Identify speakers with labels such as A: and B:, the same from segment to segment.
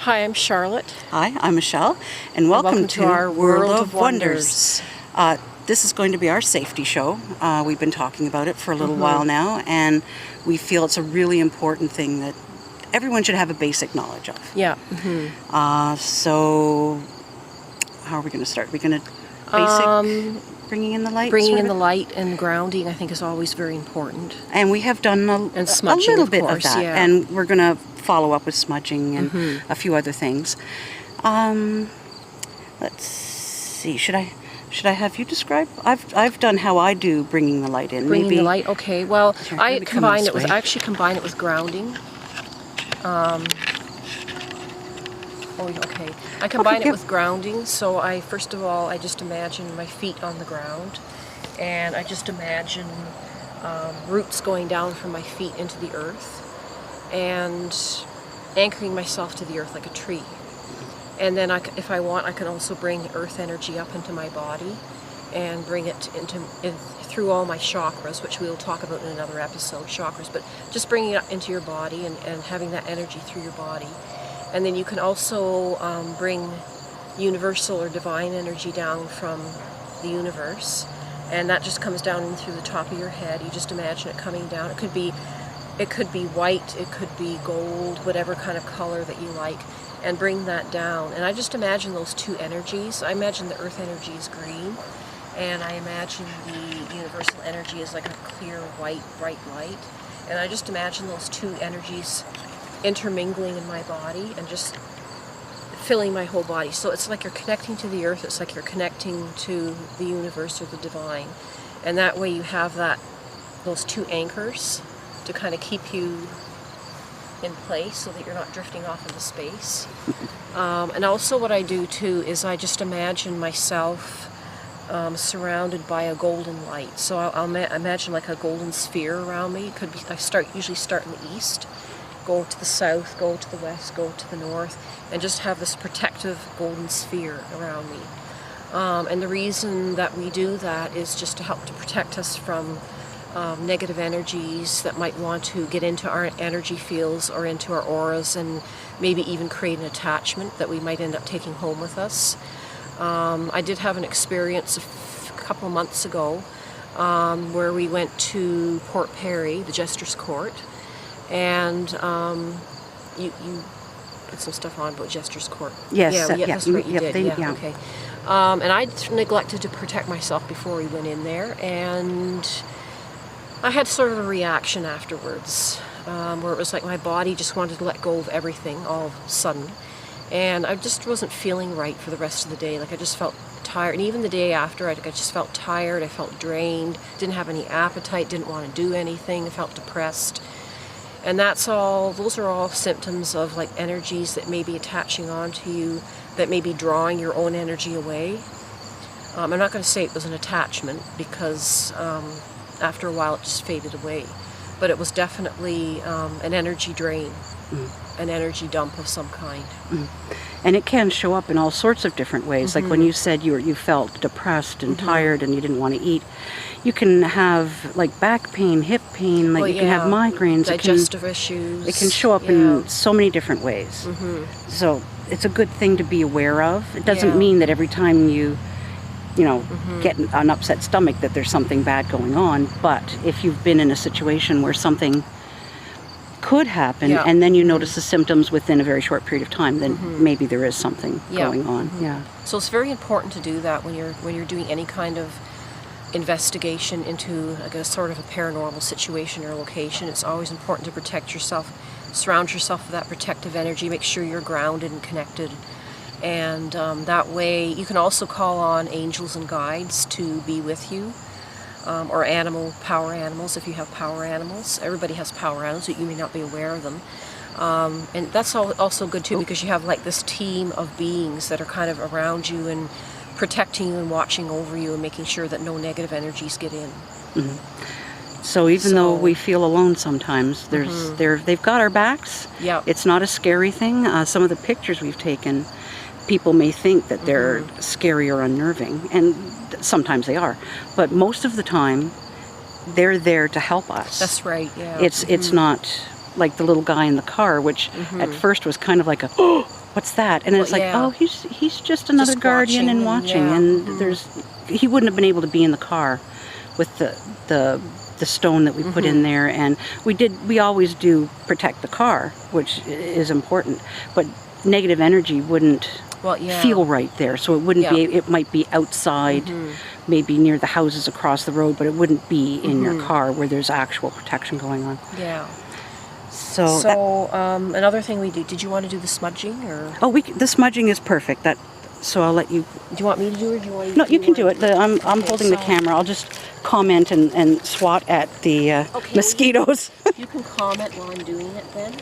A: Hi, I'm Charlotte.
B: Hi, I'm Michelle, and welcome
A: to our World of Wonders.
B: This is going to be our safety show. We've been talking about it for a little while now, and we feel it's a really important thing that everyone should have a basic knowledge of.
A: Yeah.
B: So, how are we going to start? We're going to basic bringing in the light?
A: Bringing in the light and grounding, I think, is always very important.
B: And we have done
A: And smudging,
B: a little
A: of
B: bit
A: course,
B: of that,
A: yeah.
B: and we're going to follow up with smudging and a few other things. Let's see. Should I have you describe? I've done how I do bringing the light in.
A: Bringing
B: Maybe.
A: the light, okay. Well,
B: Sure,
A: I
B: maybe come this way.
A: actually combine it with grounding. Okay. I combine it with grounding. So first of all, I just imagine my feet on the ground, and I just imagine roots going down from my feet into the earth, and anchoring myself to the earth like a tree. And then if I want, I can also bring earth energy up into my body and bring it through all my chakras, which we'll talk about in another episode, chakras, but just bringing it up into your body and having that energy through your body. And then you can also bring universal or divine energy down from the universe, and that just comes down in through the top of your head. You just imagine it coming down. It could be white, it could be gold, whatever kind of color that you like, and bring that down. And I just imagine those two energies. I imagine the earth energy is green, and I imagine the universal energy is like a clear white, bright light. And I just imagine those two energies intermingling in my body and just filling my whole body. So it's like you're connecting to the earth, it's like you're connecting to the universe or the divine. And that way you have those two anchors to kind of keep you in place so that you're not drifting off into space. And also what I do too is I just imagine myself surrounded by a golden light. So I'll imagine like a golden sphere around me. It could be, usually start in the east, go to the south, go to the west, go to the north, and just have this protective golden sphere around me. And the reason that we do that is just to help to protect us from negative energies that might want to get into our energy fields or into our auras, and maybe even create an attachment that we might end up taking home with us. I did have an experience a couple of months ago where we went to Port Perry, the Jester's Court, and you put some stuff on about Jester's Court.
B: Yes,
A: that's right, you did.
B: yeah.
A: Okay. And I neglected to protect myself before we went in there, and I had sort of a reaction afterwards, where it was like my body just wanted to let go of everything all of a sudden, and I just wasn't feeling right for the rest of the day. Like I just felt tired, and even the day after, I just felt tired, I felt drained, didn't have any appetite, didn't want to do anything, I felt depressed. And those are all symptoms of like energies that may be attaching onto you, that may be drawing your own energy away. I'm not going to say it was an attachment, because after a while it just faded away. But it was definitely an energy drain, an energy dump of some kind.
B: And it can show up in all sorts of different ways. Like when you said you felt depressed and tired and you didn't want to eat, you can have like back pain, hip pain, like you can have migraines,
A: digestive issues.
B: It can show up in so many different ways. So it's a good thing to be aware of. It doesn't mean that every time you get an upset stomach that there's something bad going on, but if you've been in a situation where something could happen and then you notice the symptoms within a very short period of time, then maybe there is something going on.
A: So it's very important to do that when you're doing any kind of investigation into like a sort of a paranormal situation or location. It's always important to protect yourself, surround yourself with that protective energy, make sure you're grounded and connected. And that way you can also call on angels and guides to be with you, or power animals if you have power animals. Everybody has power animals, but you may not be aware of them. And that's also good too, because you have like this team of beings that are kind of around you and protecting you and watching over you and making sure that no negative energies get in.
B: So even though we feel alone sometimes, they've got our backs. It's not a scary thing. Some of the pictures we've taken, people may think that they're scary or unnerving, and sometimes they are, but most of the time they're there to help us.
A: That's right, yeah.
B: It's not like the little guy in the car, which at first was kind of like a, oh, what's that? And it's like,
A: yeah.
B: oh, he's just another
A: Just
B: guardian and
A: watching,
B: watching.
A: yeah.
B: And he wouldn't have been able to be in the car with the stone that we put in there. And we always do protect the car, which is important. But negative energy wouldn't feel right there. So it wouldn't be, it might be outside, maybe near the houses across the road, but it wouldn't be in your car where there's actual protection going on.
A: Yeah.
B: So
A: another thing we do, did you want to do the smudging? Or?
B: Oh, the smudging is perfect. So I'll let you...
A: Do you want me to do it, or do you want
B: No, you can do it. I'm holding the camera. I'll just comment and swat at the mosquitoes.
A: You can comment while I'm doing it then,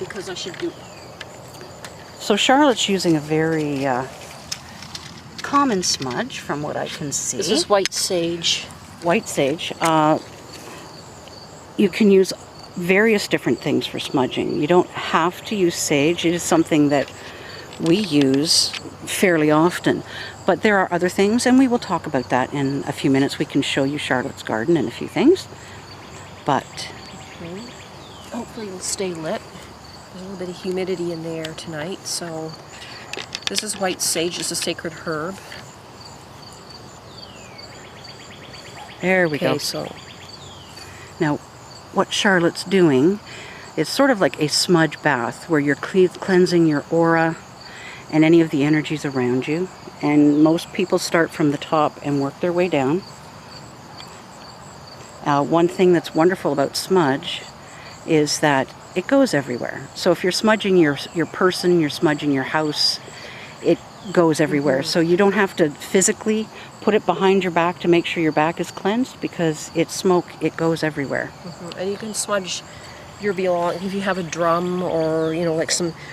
A: because I should do...
B: So Charlotte's using a very common smudge from what I can see.
A: This is white sage.
B: White sage. You can use various different things for smudging. You don't have to use sage. It is something that we use fairly often. But there are other things, and we will talk about that in a few minutes. We can show you Charlotte's garden and a few things. But
A: hopefully it'll stay lit. There's a little bit of humidity in the air tonight, so this is white sage. It's a sacred herb.
B: There we go.
A: So
B: now, what Charlotte's doing is sort of like a smudge bath, where you're cleansing your aura and any of the energies around you. And most people start from the top and work their way down. One thing that's wonderful about smudge is that it goes everywhere. So if you're smudging your person, you're smudging your house, it goes everywhere. So you don't have to physically put it behind your back to make sure your back is cleansed, because it's smoke, it goes everywhere.
A: And you can smudge your belong if you have a drum, or like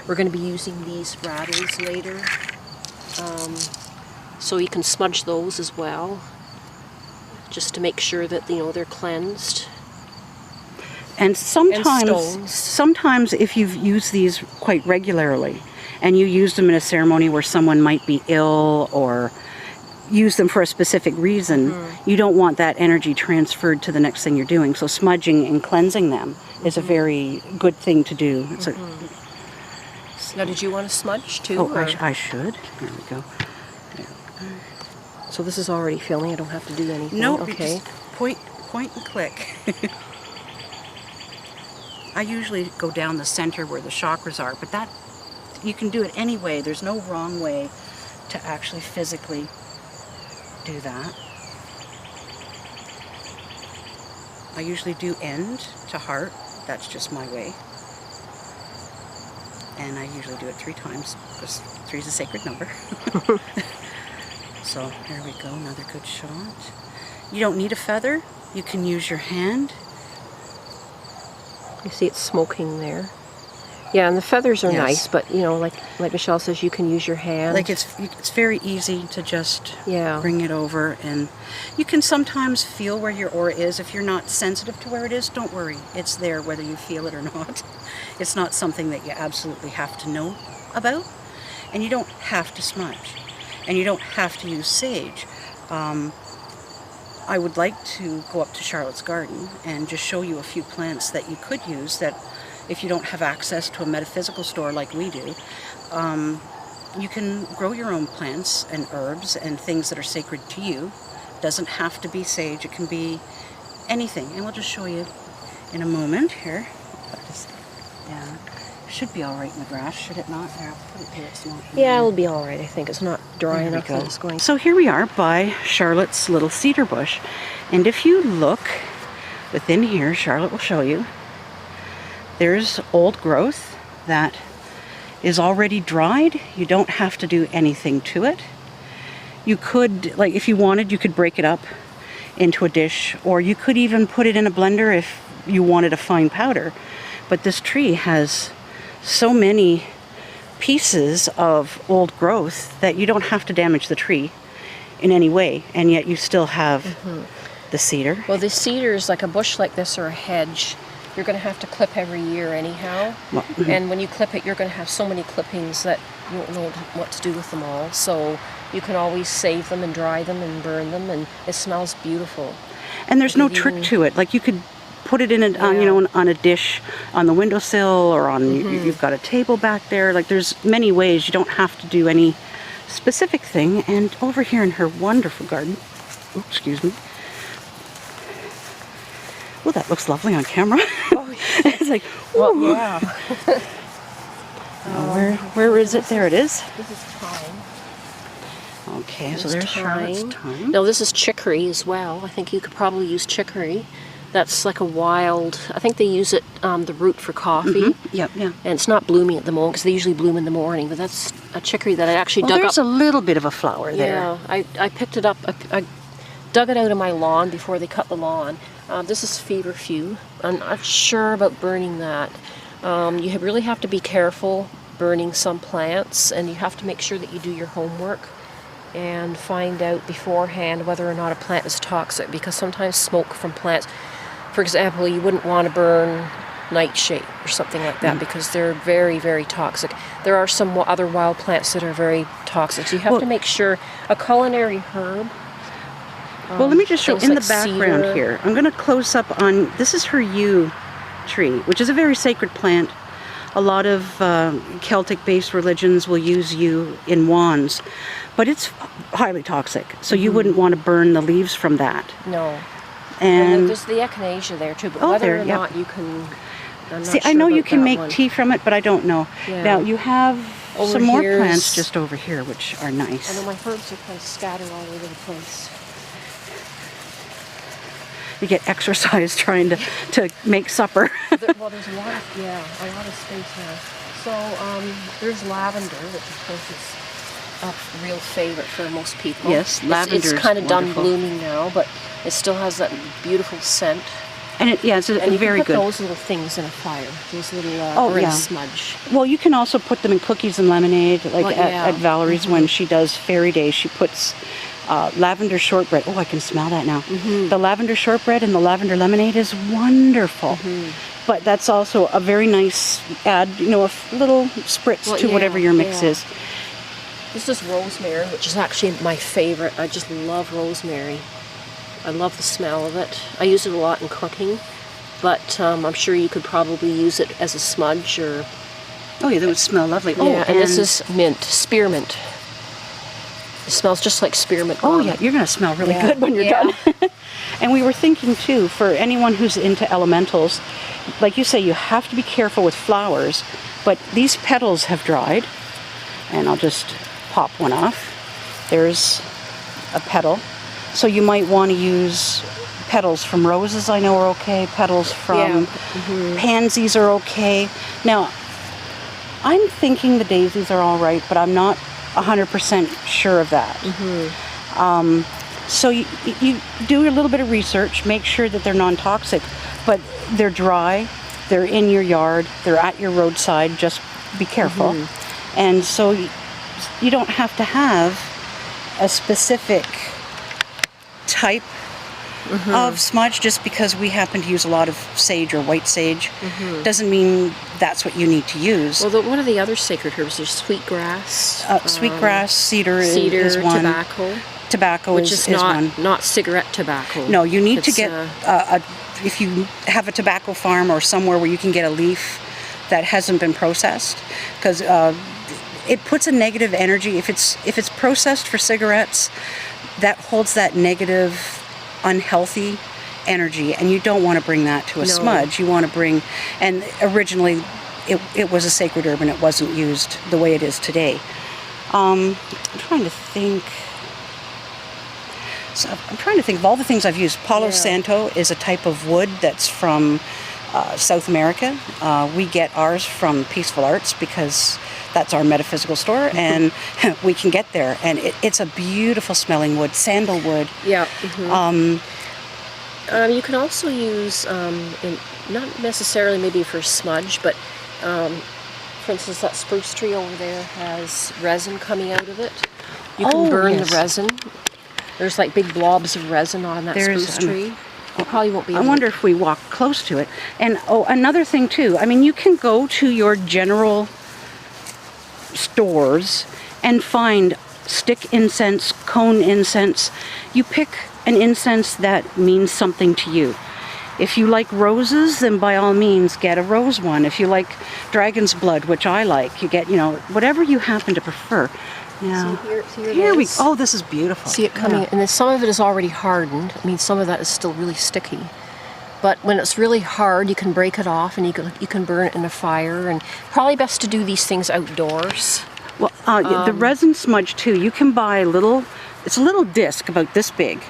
A: we're going to be using these rattles later, so you can smudge those as well, just to make sure that they're cleansed.
B: And sometimes if you've used these quite regularly and you use them in a ceremony where someone might be ill, or use them for a specific reason, you don't want that energy transferred to the next thing you're doing. So smudging and cleansing them is a very good thing to do.
A: Now, did you want to smudge too?
B: Oh, I should. There we go.
A: So this is already filling. I don't have to do anything.
B: No,
A: okay.
B: Point and click. I usually go down the center where the chakras are, but that you can do it any way. There's no wrong way to actually physically do that. I usually do end to heart. That's just my way. And I usually do it 3 times, because 3 is a sacred number. So there we go, another good shot. You don't need a feather. You can use your hand.
A: You see it's smoking there. Yeah, and the feathers are nice, but like Michelle says, you can use your hand.
B: Like it's very easy to just bring it over, and you can sometimes feel where your aura is. If you're not sensitive to where it is, don't worry. It's there whether you feel it or not. It's not something that you absolutely have to know about, and you don't have to smudge, and you don't have to use sage. I would like to go up to Charlotte's garden and just show you a few plants that you could use, that if you don't have access to a metaphysical store like we do, you can grow your own plants and herbs and things that are sacred to you. It doesn't have to be sage, it can be anything. And we'll just show you in a moment here. Yeah, should be all right in the grass, should it not? Here, I'll put it here. It's not.
A: Yeah, it'll be all right. I think it's not dry enough that it's going.
B: So here we are by Charlotte's little cedar bush, and if you look within here, Charlotte will show you, there's old growth that is already dried. You don't have to do anything to it. You could, like if you wanted, you could break it up into a dish, or you could even put it in a blender if you wanted a fine powder. But this tree has so many pieces of old growth that you don't have to damage the tree in any way, and yet you still have the cedar.
A: Well, the cedar is like a bush like this, or a hedge. You're going to have to clip every year anyhow. Well, and when you clip it, you're going to have so many clippings that you don't know what to do with them all. So you can always save them and dry them and burn them, and it smells beautiful.
B: And there's no trick to it. Like you could put it in a, you know, on a dish on the windowsill, or on, you've got a table back there. Like, there's many ways. You don't have to do any specific thing. And over here in her wonderful garden, oops, excuse me. Well, that looks lovely on camera. Oh, yeah. It's like, ooh.
A: Well, yeah.
B: Where is it? There it is.
A: This is thyme.
B: Okay, so there's Charlotte's thyme.
A: No, this is chicory as well. I think you could probably use chicory. That's like a wild, I think they use it, the root for coffee.
B: Yep, yeah.
A: And it's not blooming at the moment because they usually bloom in the morning, but that's a chicory that I actually dug up.
B: There's a little bit of a flower there.
A: Yeah, I picked it up, I dug it out of my lawn before they cut the lawn. This is feverfew. I'm not sure about burning that. You really have to be careful burning some plants, and you have to make sure that you do your homework and find out beforehand whether or not a plant is toxic, because sometimes smoke from plants, for example, you wouldn't want to burn nightshade or something like that because they're very, very toxic. There are some other wild plants that are very toxic, so you have to make sure. A culinary herb.
B: Well, let me just show in
A: like
B: the background
A: cedar.
B: here. I'm going to close up on, this is her yew tree, which is a very sacred plant. A lot of Celtic-based religions will use yew in wands, but it's highly toxic, so you wouldn't want to burn the leaves from that.
A: No.
B: And
A: there's the echinacea there too, but
B: Oh,
A: whether
B: there,
A: or
B: yep.
A: not you can, I'm not
B: see,
A: sure
B: I know
A: about
B: you can
A: that
B: make
A: one.
B: tea from it, but I don't know.
A: Yeah.
B: Now, you have
A: Over
B: some more
A: here's-
B: plants just over here, which are
A: I
B: nice.
A: know my herbs are kind of scattered all over the place.
B: You get exercise trying to make supper.
A: Well, there's a lot of space now. So there's lavender, which of course is a real favorite for most people.
B: Yes, lavender's
A: It's kind of done
B: wonderful.
A: blooming now, but it still has that beautiful scent.
B: And it's
A: And you
B: very
A: can put
B: good.
A: those little things in a fire. Those little
B: Oh,
A: or in
B: yeah.
A: a smudge.
B: Well, you can also put them in cookies and lemonade, like
A: Well, yeah.
B: at Valerie's when she does Fairy Day. She puts lavender shortbread. Oh, I can smell that now. The lavender shortbread and the lavender lemonade is wonderful. But that's also a very nice add, you know, a little spritz to whatever your mix is.
A: This is rosemary, which is actually my favorite. I just love rosemary. I love the smell of it. I use it a lot in cooking, but I'm sure you could probably use it as a smudge or...
B: Oh, yeah, that would smell lovely.
A: Yeah,
B: Oh,
A: and this is mint, spearmint. It smells just like spearmint.
B: Oh, yeah, you're going to smell really good when you're done. And we were thinking, too, for anyone who's into elementals, like you say, you have to be careful with flowers, but these petals have dried, and I'll just pop one off. There's a petal. So you might want to use petals from roses, I know are okay, petals from pansies are okay. Now, I'm thinking the daisies are all right, but I'm not 100% sure of that. So you do a little bit of research, make sure that they're non-toxic, but they're dry, they're in your yard, they're at your roadside, just be careful. And so you don't have to have a specific type of smudge just because we happen to use a lot of sage or white sage. Doesn't mean that's what you need to use.
A: Well, what are the other sacred herbs? There's sweetgrass.
B: Sweetgrass, cedar is one.
A: Tobacco.
B: Tobacco
A: Which
B: is
A: not
B: one.
A: cigarette tobacco.
B: No, you need to
A: It's,
B: get if you have a tobacco farm or somewhere where you can get a leaf that hasn't been processed, because it puts a negative energy. If it's processed for cigarettes, that holds that negative, unhealthy energy, and you don't want to bring that to a smudge. You want to bring, and originally it was a sacred herb and it wasn't used the way it is today. I'm trying to think. So I'm trying to think of all the things I've used. Palo Santo is a type of wood that's from South America. We get ours from Peaceful Arts because that's our metaphysical store, and we can get there. And it's a beautiful smelling wood, sandalwood.
A: Yeah. You can also use, not necessarily maybe for smudge, but for instance, that spruce tree over there has resin coming out of it. You can burn the resin. There's like big blobs of resin on that spruce tree. You probably won't be able
B: I wonder if we walk close to it. And another thing too, I mean, you can go to your general stores and find stick incense, cone incense. You pick an incense that means something to you. If you like roses, then by all means get a rose one. If you like dragon's blood, which I like, you get, whatever you happen to prefer. Yeah.
A: See here
B: Here
A: it
B: we
A: is.
B: Oh, this is beautiful.
A: See it coming, and then some of it is already hardened. I mean, some of that is still really sticky. But when it's really hard, you can break it off and you can burn it in a fire. And probably best to do these things outdoors.
B: Well, the resin smudge too, you can buy it's a little disc about this big.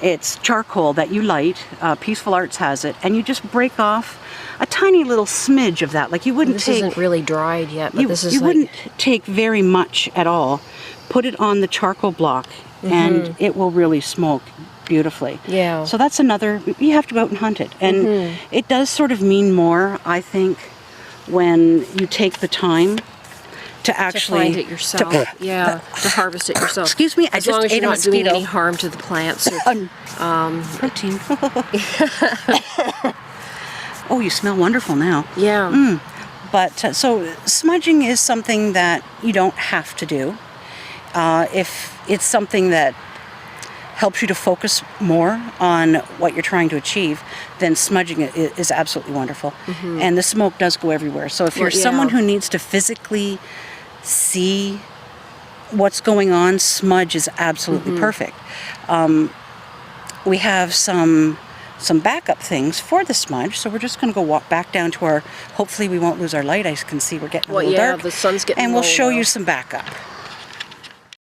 B: It's charcoal that you light, Peaceful Arts has it, and you just break off a tiny little smidge of that. Like you wouldn't
A: This
B: take...
A: isn't really dried yet, but this is
B: you
A: like...
B: wouldn't take very much at all. Put it on the charcoal block and it will really smoke beautifully.
A: Yeah.
B: So that's another, you have to go out and hunt it. And it does sort of mean more, I think, when you take the time to actually...
A: To find it yourself. To harvest it yourself.
B: Excuse me, I just ate a
A: not doing
B: mosquito.
A: any harm to the plants. Or,
B: Protein. Oh, you smell wonderful now.
A: yeah.
B: But so smudging is something that you don't have to do. If it's something that helps you to focus more on what you're trying to achieve, then smudging is absolutely wonderful. And the smoke does go everywhere. So if you're someone who needs to physically see what's going on, smudge is absolutely perfect. We have some backup things for the smudge, so we're just going to go walk back down to our, hopefully we won't lose our light. I can see we're getting a little dark.
A: The sun's getting
B: and we'll
A: low
B: show
A: now.
B: you some backup.